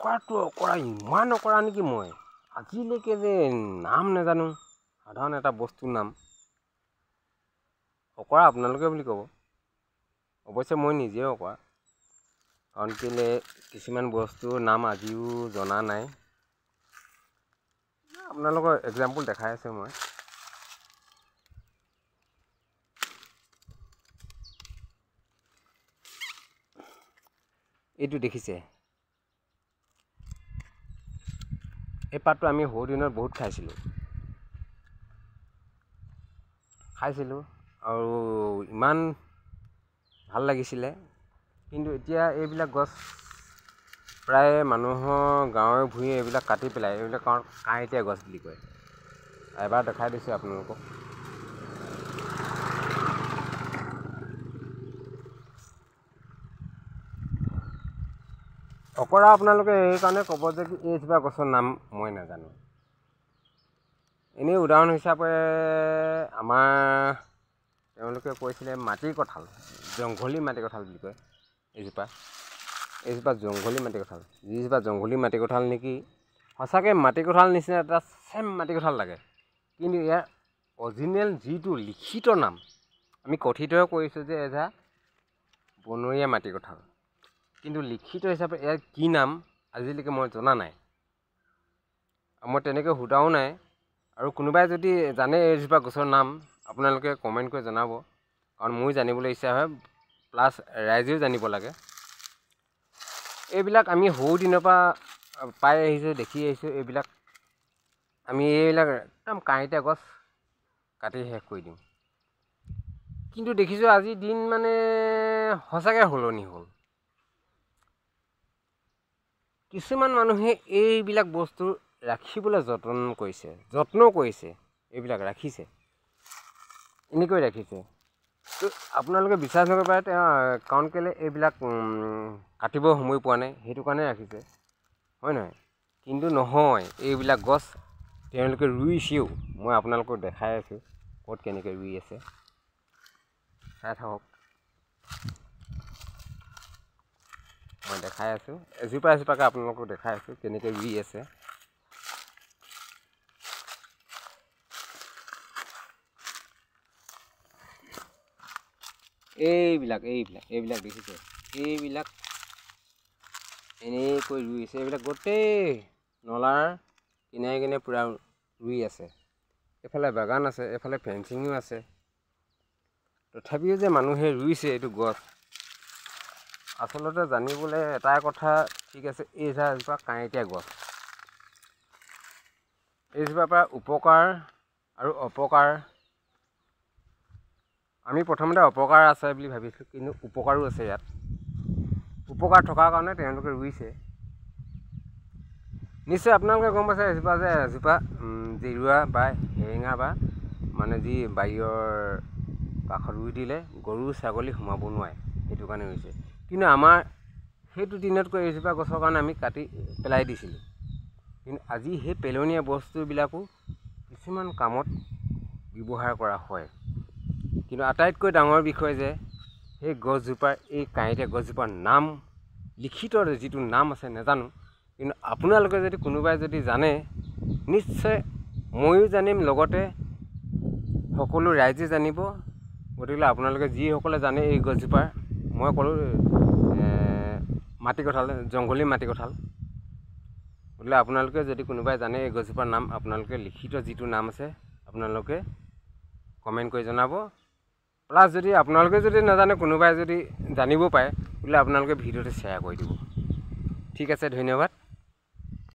অকৰা ইমান অকৰা নেকি মই আজিলৈকে যে নাম নাজানো সাধাৰণ এটা বস্তুৰ নাম অকৰা আপোনালোকে বুলি ক'ব অৱশ্যে মই নিজেও অকৰা কাৰণ কেলে কিছুমান বস্তুৰ নাম আজিও জনা নাই আপোনালোকৰ এক্সাম্পল দেখাই আছে মই এইটো দেখিছে এই পাতটো আমি সৰু দিনত বহুত খাইছিলোঁ আৰু ইমান ভাল লাগিছিলে কিন্তু এতিয়া এইবিলাক গছ প্ৰায় মানুহৰ গাঁৱে ভূঞে এইবিলাক কাটি পেলাই এইবিলাক কাঁইটীয়া গছ বুলি কয় এবাৰ দেখাই দিছোঁ আপোনালোকক অকৰা আপোনালোকে এইকাৰণে ক'ব যে কি এইজোপা গছৰ নাম মই নাজানো এনেই উদাহৰণ হিচাপে আমাৰ তেওঁলোকে কৈছিলে মাটি কঁঠাল জংঘলী মাটি কঁঠাল বুলি কয় এইজোপা জংঘলী মাটি কঁঠাল যিজোপা জংঘলী মাটি কঁঠাল নেকি সঁচাকৈ মাটি কঁঠাল নিচিনা এটা চেম মাটি কঁঠাল লাগে কিন্তু ইয়াৰ অৰিজিনেল যিটো লিখিত নাম আমি কথিতহে কৰিছোঁ যে এজা বনৰীয়া মাটি কঁঠাল কিন্তু লিখিত হিচাপে ইয়াৰ কি নাম আজিলৈকে মই জনা নাই মই তেনেকৈ সোধাও নাই আৰু কোনোবাই যদি জানে এইজোপা গছৰ নাম আপোনালোকে কমেণ্ট কৰি জনাব কাৰণ মোৰ জানিবলৈ ইচ্ছা হয় প্লাছ ৰাইজেও জানিব লাগে এইবিলাক আমি সৰু দিনৰ পৰা পাই আহিছোঁ দেখি আহিছোঁ এইবিলাক আমি এইবিলাক একদম কাঁইটীয়া গছ কাটি শেষ কৰি দিওঁ কিন্তু দেখিছোঁ আজিৰ দিন মানে সঁচাকৈ সলনি হ'ল কিছুমান মানুহে এইবিলাক বস্তু ৰাখিবলৈ যত্ন কৰিছে এইবিলাক ৰাখিছে এনেকৈ ৰাখিছে তো আপোনালোকে বিশ্বাস নকৰিব পাৰে তেওঁ কাৰণ কেলৈ এইবিলাক কাটিব সময় পোৱা নাই সেইটো কাৰণে ৰাখিছে হয় নহয় কিন্তু নহয় এইবিলাক গছ তেওঁলোকে ৰুইছেও মই আপোনালোকক দেখাই আছোঁ ক'ত কেনেকৈ ৰুই আছে চাই থাকক মই দেখাই আছোঁ এজোপাকৈ আপোনালোকক দেখাই আছোঁ কেনেকৈ ৰুই আছে এইবিলাক দেখিছে এইবিলাক এনেকৈ ৰুইছে এইবিলাক গোটেই নলাৰ কিনাৰে পূৰা ৰুই আছে এইফালে বাগান আছে এইফালে ফেঞ্চিঙো আছে তথাপিও যে মানুহে ৰুইছে এইটো গছ আচলতে জানিবলৈ এটাই কথা ঠিক আছে এইজোপা কাঁইটীয়া গছ এইজোপাৰ পৰা উপকাৰ আৰু অপকাৰ আমি প্ৰথমতে অপকাৰ আছে বুলি ভাবিছোঁ কিন্তু উপকাৰো আছে ইয়াত উপকাৰ থকাৰ কাৰণে তেওঁলোকে ৰুইছে নিশ্চয় আপোনালোকে গম পাইছে এজোপা জিৰুৱা বা হেৰেঙা বা মানে যি বাৰীৰ কাষত ৰুই দিলে গৰু ছাগলী সোমাব নোৱাৰে সেইটো কাৰণে হৈছে কিন্তু আমাৰ সেইটো দিনতকৈ এজোপা গছৰ কাৰণে আমি কাটি পেলাই দিছিলোঁ কিন্তু আজি সেই পেলনীয়া বস্তুবিলাকো কিছুমান কামত ব্যৱহাৰ কৰা হয় কিন্তু আটাইতকৈ ডাঙৰ বিষয় যে সেই গছজোপাৰ এই কাঁইটীয়া গছজোপাৰ নাম লিখিত যিটো নাম আছে নাজানো কিন্তু আপোনালোকে যদি কোনোবাই যদি জানে নিশ্চয় ময়ো জানিম লগতে সকলো ৰাইজে জানিব গতিকে আপোনালোকে যিসকলে জানে এই গছজোপাৰ মই ক'লোঁ মাটি কঁঠাল জংঘলী মাটি কঁঠাল গতিকে আপোনালোকে যদি কোনোবাই জানে এই গছজোপাৰ নাম আপোনালোকে লিখিত যিটো নাম আছে আপোনালোকে কমেণ্ট কৰি জনাব প্লাছ যদি আপোনালোকে যদি নাজানে কোনোবাই যদি জানিব পাৰে বোলে আপোনালোকে ভিডিঅ'টো শ্বেয়াৰ কৰি দিব ঠিক আছে ধন্যবাদ